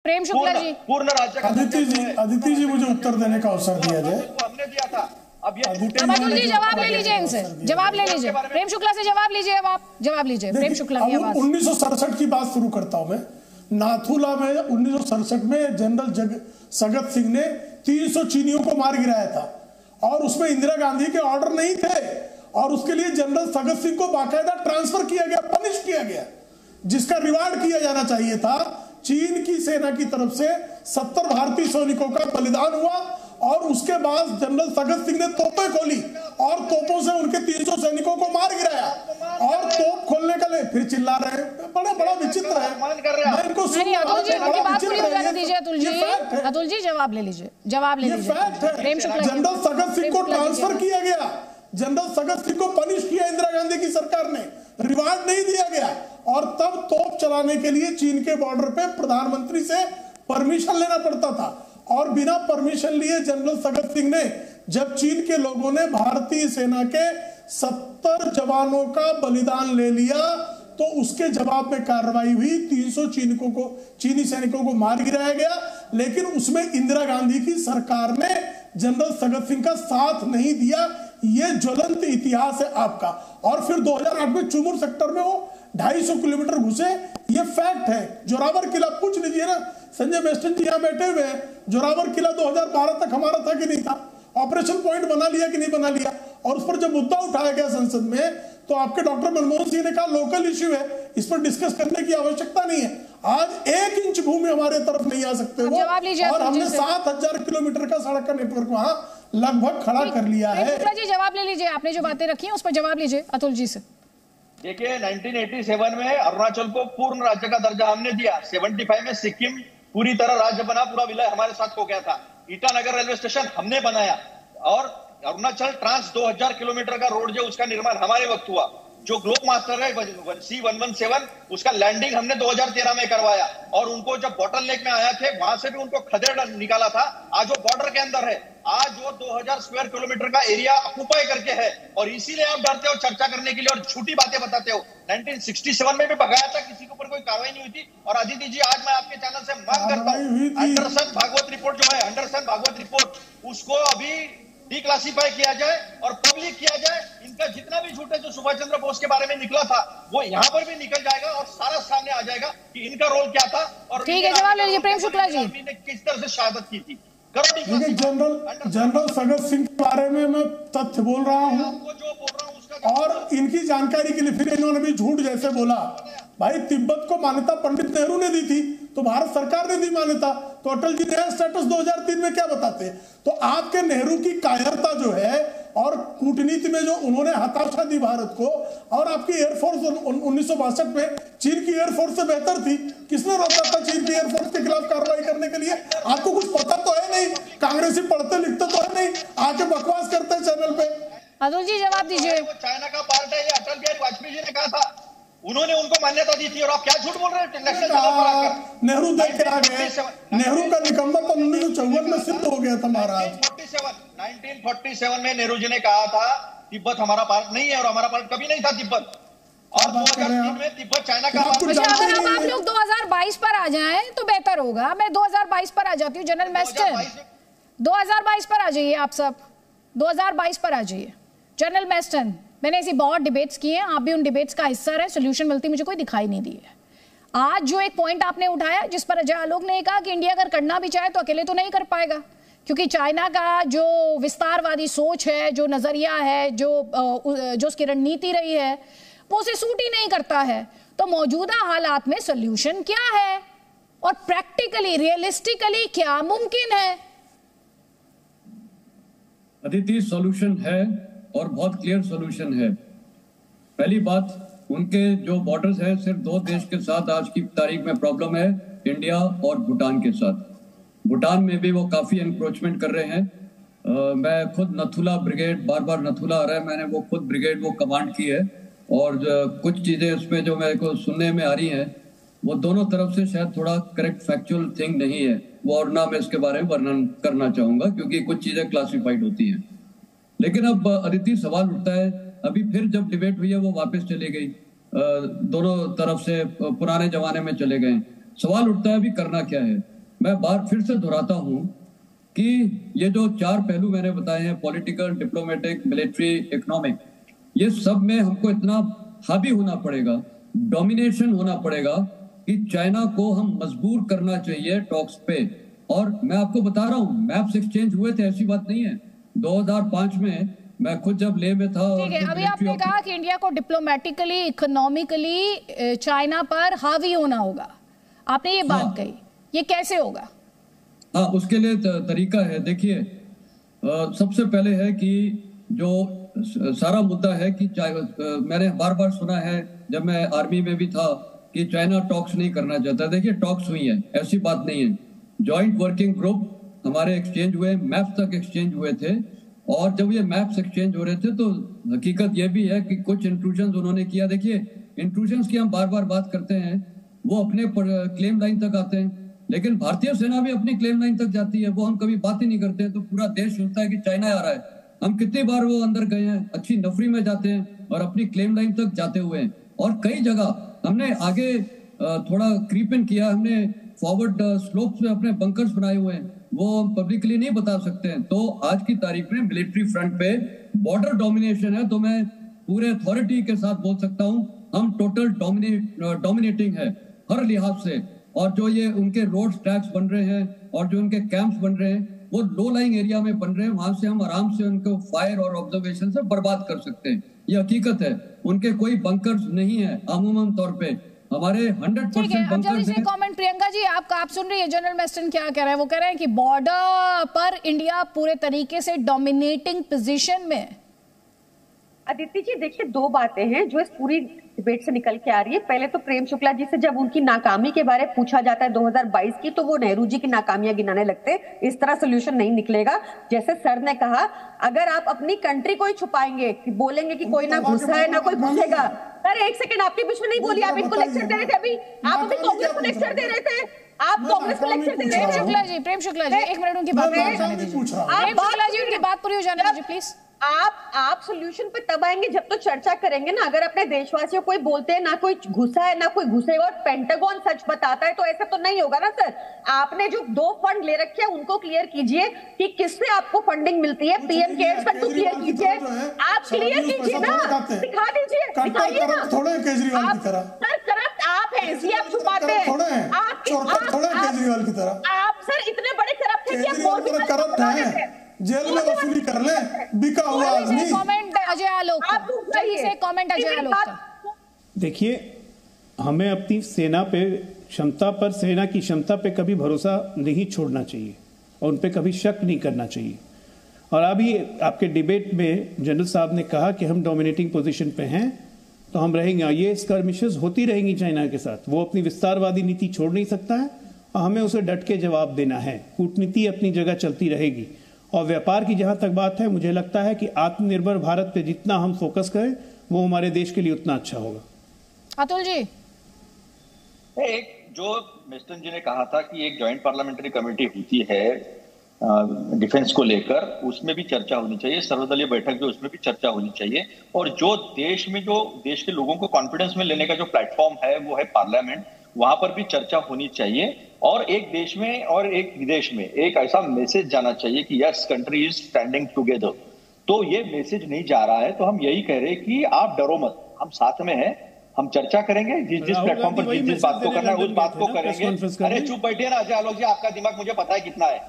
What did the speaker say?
प्रेम शुक्ला जी, पूर्ण राज्य का अदिति जी मुझे उत्तर देने का अवसर दिया जाए। हमने दिया था। अब अतुल जी जवाब ले लीजिए, इनसे जवाब ले लीजिए। प्रेम शुक्ला से जवाब लीजिए, अब आप जवाब लीजिए। प्रेम शुक्ला की आवाज। 1967 की बात शुरू करता हूं मैं। नाथुला में 1967 में जनरल सगत सिंह ने 300 चीनियों को मार गिराया था और उसमें इंदिरा गांधी के ऑर्डर नहीं थे और उसके लिए जनरल सगत सिंह को बाकायदा ट्रांसफर किया गया, पनिश किया गया, जिसका रिवार्ड किया जाना चाहिए था। चीन की सेना की तरफ से 70 भारतीय सैनिकों का बलिदान हुआ और उसके बाद जनरल सगत सिंह ने तोपें खोली और तोपों से उनके 300 सैनिकों को मार गिराया और तोप खोलने का ले फिर चिल्ला रहे हैं। बड़ा विचित्र है। मैं इनको अतुल जी उनकी बात पूरी हो जाने दीजिए। अतुल जी जवाब ले लीजिए, जवाब ले लीजिए। प्रेम शुक्ला, जनरल सगत सिंह को ट्रांसफर किया गया, जनरल सगत सिंह को पनिश किया इंदिरा गांधी की सरकार ने, रिवार्ड नहीं दिया गया और तब तोप चलाने के लिए चीन के बॉर्डर पे प्रधानमंत्री से परमिशन लेना पड़ता था और बिना परमिशन लिए जनरल सगत सिंह ने, जब चीन के लोगों ने भारतीय सेना के 70 जवानों का बलिदान ले लिया तो उसके जवाब में कार्रवाई हुई। 300 चीनी सैनिकों को मार गिराया गया, लेकिन उसमें इंदिरा गांधी की सरकार ने जनरल सगत सिंह का साथ नहीं दिया। यह ज्वलंत इतिहास है आपका। और फिर 2008 में चुमुर सेक्टर में वो 250 किलोमीटर घुसे, ये फैक्ट है। जोरावर किला पूछ लीजिए ना, संजय वेस्टर्न जी यहाँ बैठे हुए हैं। जोरावर किला 2012 तक हमारा था कि नहीं था? ऑपरेशन पॉइंट बना लिया कि नहीं बना लिया? और उस पर जब मुद्दा उठाया गया संसद में तो आपके डॉक्टर मनमोहन सिंह ने कहा लोकल इश्यू है, इस पर डिस्कस करने की आवश्यकता नहीं है। आज 1 इंच भूमि हमारे तरफ नहीं आ सकते वो, और हमने 7000 किलोमीटर का सड़क का नेटवर्क वहां लगभग खड़ा कर लिया है। जी जवाब ले लीजिए, आपने जो बातें रखी हैं उस पर जवाब लीजिए अतुल जी से। देखिए 1987 में अरुणाचल को पूर्ण राज्य का दर्जा हमने दिया। 75 में सिक्किम पूरी तरह राज्य बना, पूरा विलय हमारे साथ हो गया था। ईटानगर रेलवे स्टेशन हमने बनाया और अरुणाचल ट्रांस 2000 किलोमीटर का रोड जो उसका निर्माण हमारे वक्त हुआ। जो ग्लोब मास्टर है C117 उसका लैंडिंग हमने 2013 में करवाया और उनको जब बॉटल नेक में आया थे वहां से भी उनको खदेड़ निकाला था। आज वो बॉर्डर के अंदर है, आज वो 2000 स्क्वायर किलोमीटर का एरिया ऑक्युपाई करके है और इसीलिए आप डरते हो चर्चा करने के लिए और झूठी बातें बताते हो। 1967 में भी भगाया था, किसी के ऊपर कोई कार्रवाई नहीं हुई थी। और अदिति जी आज मैं आपके चैनल से मांग करता हूँ, एंडरसन भागवत रिपोर्ट जो है, एंडरसन भागवत रिपोर्ट, उसको अभी डिक्लासिफाई किया जाए और पब्लिक किया जाए। इनका जितना भी झूठ है जो सुभाष चंद्र बोस के बारे में निकला था वो यहाँ पर भी निकल जाएगा और सारा सामने आ जाएगा कि इनका रोल क्या था और ठीक है, जवाब ले लीजिए प्रेम शुक्ला जी। ने किस तरह से शहादत की थी। जनरल सगत सिंह के बारे में मैं तथ्य बोल रहा हूँ और इनकी जानकारी के लिए फिर इन्होंने भी झूठ जैसे बोला। भाई तिब्बत को मान्यता पंडित नेहरू ने दी थी तो भारत सरकार ने दी मान्यता, तो अटल जी नया स्टेटस 2003 में क्या बताते? तो आपके नेहरू की कायरता जो है और कूटनीति में जो उन्होंने हताशा दी भारत को, और आपकी एयरफोर्स 1962 में चीन की एयरफोर्स से बेहतर थी। किसने रोका था चीन की एयरफोर्स के खिलाफ कार्रवाई करने के लिए? आपको कुछ पता तो है नहीं, कांग्रेसी पढ़ते लिखते तो है नहीं, आके बकवास करते हैं चैनल पे। अतुल जी जवाब दीजिए। चाइना का पार्ट है, ये अटल बिहारी वाजपेयी जी ने कहा था, उन्होंने उनको मान्यता दी थी और आप क्या झूठ बोल रहे हैं? नेहरू देख के आ गए, नेहरू का निकम्मापन 1954 में सिद्ध हो गया था महाराज। 1947 में नेहरू जी ने कहा था तिब्बत हमारा पार्ट नहीं है और हमारा पार्ट कभी नहीं था तिब्बत। और 2003 में तिब्बत चाइना का पार्ट। अगर अब आप लोग 2022 पर आ जाएं तो बेहतर होगा। मैं 2022 पर आ जाती हूँ। जनरल मेस्टन 2022 पर आ जाइए, आप सब 2022 पर आ जाइए। जनरल मेस्टन, मैंने ऐसी बहुत डिबेट्स की हैं, आप भी उन डिबेट्स का हिस्सा रहे, सोल्यूशन मिलती मुझे कोई दिखाई नहीं दी है। आज जो एक पॉइंट आपने उठाया जिस पर अजय आलोक ने कहा कि इंडिया अगर करना भी चाहे तो अकेले तो नहीं कर पाएगा, क्योंकि चाइना का जो विस्तारवादी सोच है, जो नजरिया है, जो उसकी रणनीति रही है, वो उसे सूट ही नहीं करता है। तो मौजूदा हालात में सोल्यूशन क्या है और प्रैक्टिकली रियलिस्टिकली क्या मुमकिन है? अदिति, सॉल्यूशन है और बहुत क्लियर सॉल्यूशन है। पहली बात, उनके जो बॉर्डर्स है सिर्फ 2 देश के साथ आज की तारीख में प्रॉब्लम है, इंडिया और भूटान के साथ। भूटान में भी वो काफी एनक्रोचमेंट कर रहे हैं। मैं खुद नथुला ब्रिगेड, बार बार नथुला आ रहा है, मैंने वो खुद ब्रिगेड वो कमांड की है और कुछ चीजें उसमें जो मेरे को सुनने में आ रही हैं वो दोनों तरफ से शायद थोड़ा करेक्ट फैक्चुअल थिंग नहीं है वो, और ना मैं इसके बारे में वर्णन करना चाहूंगा क्योंकि कुछ चीजें क्लासिफाइड होती हैं। लेकिन अब अदिति सवाल उठता है, अभी फिर जब डिबेट हुई है वो वापस चली गई, दोनों तरफ से पुराने जमाने में चले गए। सवाल उठता है अभी करना क्या है। मैं बार फिर से दोहराता हूं कि ये जो 4 पहलू मैंने बताए हैं, पॉलिटिकल, डिप्लोमेटिक, मिलिट्री, इकोनॉमिक, ये सब में हमको इतना हावी होना पड़ेगा, डोमिनेशन होना पड़ेगा कि चाइना को हम मजबूर करना चाहिए टॉक्स पे। और मैं आपको बता रहा हूं, मैप्स एक्सचेंज हुए थे, ऐसी बात नहीं है। 2005 में मैं खुद जब ले में था। ठीक है, अभी आपने कहा कि इंडिया को डिप्लोमेटिकली, इकोनॉमिकली चाइना पर हावी होना होगा, आपने ये बात कही, ये कैसे होगा? हाँ, उसके लिए तरीका है। देखिए, सबसे पहले है कि जो सारा मुद्दा है कि मैंने बार बार सुना है जब मैं आर्मी में भी था कि चाइना टॉक्स नहीं करना चाहता। देखिए, टॉक्स हुई है, ऐसी बात नहीं है। जॉइंट वर्किंग ग्रुप हमारे एक्सचेंज हुए, मैप्स तक एक्सचेंज हुए थे। और जब ये मैप्स एक्सचेंज हो रहे थे तो हकीकत ये भी है कि कुछ इंट्रूजन उन्होंने किया। देखिए, इंट्रूजन की हम बार बार बात करते हैं, वो अपने क्लेम लाइन तक आते हैं, लेकिन भारतीय सेना भी अपनी क्लेम लाइन तक जाती है, वो हम कभी बात ही नहीं करते हैं। तो पूरा देश सोचता है कि चाइना आ रहा है। हम कितनी बार वो अंदर गए हैं, अच्छी नफरी में जाते हैं और अपनी क्लेम लाइन तक जाते हुए हैं। और कई जगह हमने आगे थोड़ा क्रीप इन किया, हमने फॉरवर्ड स्लोप से अपने बंकर्स बनाए हुए हैं, वो हम पब्लिकली नहीं बता सकते हैं। तो आज की तारीख में मिलिट्री फ्रंट पे बॉर्डर डोमिनेशन है, तो मैं पूरे अथॉरिटी के साथ बोल सकता हूं हम टोटल डोमिनेटिंग है हर लिहाज से। और जो ये उनके रोड ट्रैक्स बन रहे हैं और जो उनके कैंप्स बन रहे हैं वो लो लाइंग एरिया में बन रहे हैं, वहां से हम आराम से उनको फायर और ऑब्जर्वेशन से बर्बाद कर सकते हैं। ये हकीकत है, उनके कोई बंकर्स नहीं है अमूमन तौर पे, हमारे 100% बंकर्स हैं। कमेंट प्रियंका जी, आप सुन रही है जनरल मेस्टन क्या कह रहे हैं? वो कह रहे हैं कि बॉर्डर पर इंडिया पूरे तरीके से डोमिनेटिंग पोजीशन में। अदिति जी, देखिए, 2 बातें हैं जो इस पूरी डिबेट से निकल के आ रही है। पहले तो प्रेम शुक्ला जी से जब उनकी नाकामी के बारे में पूछा जाता है 2022 की, तो वो नेहरू जी की नाकामियां गिनाने लगते। इस तरह सोल्यूशन नहीं निकलेगा। जैसे सर ने कहा, अगर आप अपनी कंट्री को ही छुपाएंगे, कि बोलेंगे कि कोई ना घुसा है ना कोई घुसेगा। सर, एक सेकंड, आपके बीच में नहीं बोली, आप इनको लेक्चर दे रहे थे। अभी आप अभी कांग्रेस को लेक्चर दे रहे थे, आप कांग्रेस को लेक्चर दे रहे थे। प्रेम शुक्ला जी, 1 मिनट उनकी बात प्रेम शुक्ला जी, उनकी बात पूरी हो जाने दीजिए प्लीज। आप सोल्यूशन पे तब आएंगे जब तो चर्चा करेंगे ना। अगर अपने देशवासियों कोई बोलते हैं ना कोई घुसा है ना कोई घुसेगा और पेंटागन सच बताता है, तो ऐसा तो नहीं होगा ना सर। आपने जो 2 फंड ले रखे हैं उनको क्लियर कीजिए कि किससे आपको फंडिंग मिलती है। पीएम केयर्स फंड को क्लियर कीजिए, आप क्लियर कीजिए ना, दिखा दीजिए, दिखाइए ना। थोड़े केजरीवाल की तरह सर, करप्ट आप हैं, इसलिए आप छुपाते हैं। केजरीवाल की तरह आप सर इतने बड़े करप्ट हैं कि आप करप्ट हैं, जेल में वसूली कर ले, बिका हुआ आदमी। कमेंट अजय आलोक, जल्दी से कमेंट अजय आलोक का। देखिए, हमें अपनी सेना पे क्षमता पर, सेना की क्षमता पे कभी भरोसा नहीं छोड़ना चाहिए और उन पे कभी शक नहीं करना चाहिए। और अभी आपके डिबेट में जनरल साहब ने कहा कि हम डोमिनेटिंग पोजीशन पे हैं, तो हम रहेंगे। ये स्कर्मिशेस होती रहेंगी चाइना के साथ। वो अपनी विस्तारवादी नीति छोड़ नहीं सकता है और हमें उसे डट के जवाब देना है। कूटनीति अपनी जगह चलती रहेगी। और व्यापार की जहां तक बात है, मुझे लगता है कि आत्मनिर्भर भारत पे जितना हम फोकस करें वो हमारे देश के लिए उतना अच्छा होगा। अतुल जी, एक जो मेस्टन जी ने कहा था कि एक जॉइंट पार्लियामेंट्री कमेटी होती है डिफेंस को लेकर, उसमें भी चर्चा होनी चाहिए। सर्वदलीय बैठक जो, उसमें भी चर्चा होनी चाहिए। और जो देश में, जो देश के लोगों को कॉन्फिडेंस में लेने का जो प्लेटफॉर्म है वो है पार्लियामेंट, वहां पर भी चर्चा होनी चाहिए। और एक देश में और एक विदेश में एक ऐसा मैसेज जाना चाहिए कि yes, country is standing together. तो ये मैसेज नहीं जा रहा है, तो हम यही कह रहे हैं कि आप डरो मत, हम साथ में हैं, हम चर्चा करेंगे। जिस प्लेटफॉर्म पर जिस बात को करना है उस बात को करेंगे। अरे चुप बैठिए ना अजय आलोक जी, आपका दिमाग मुझे पता है कितना है।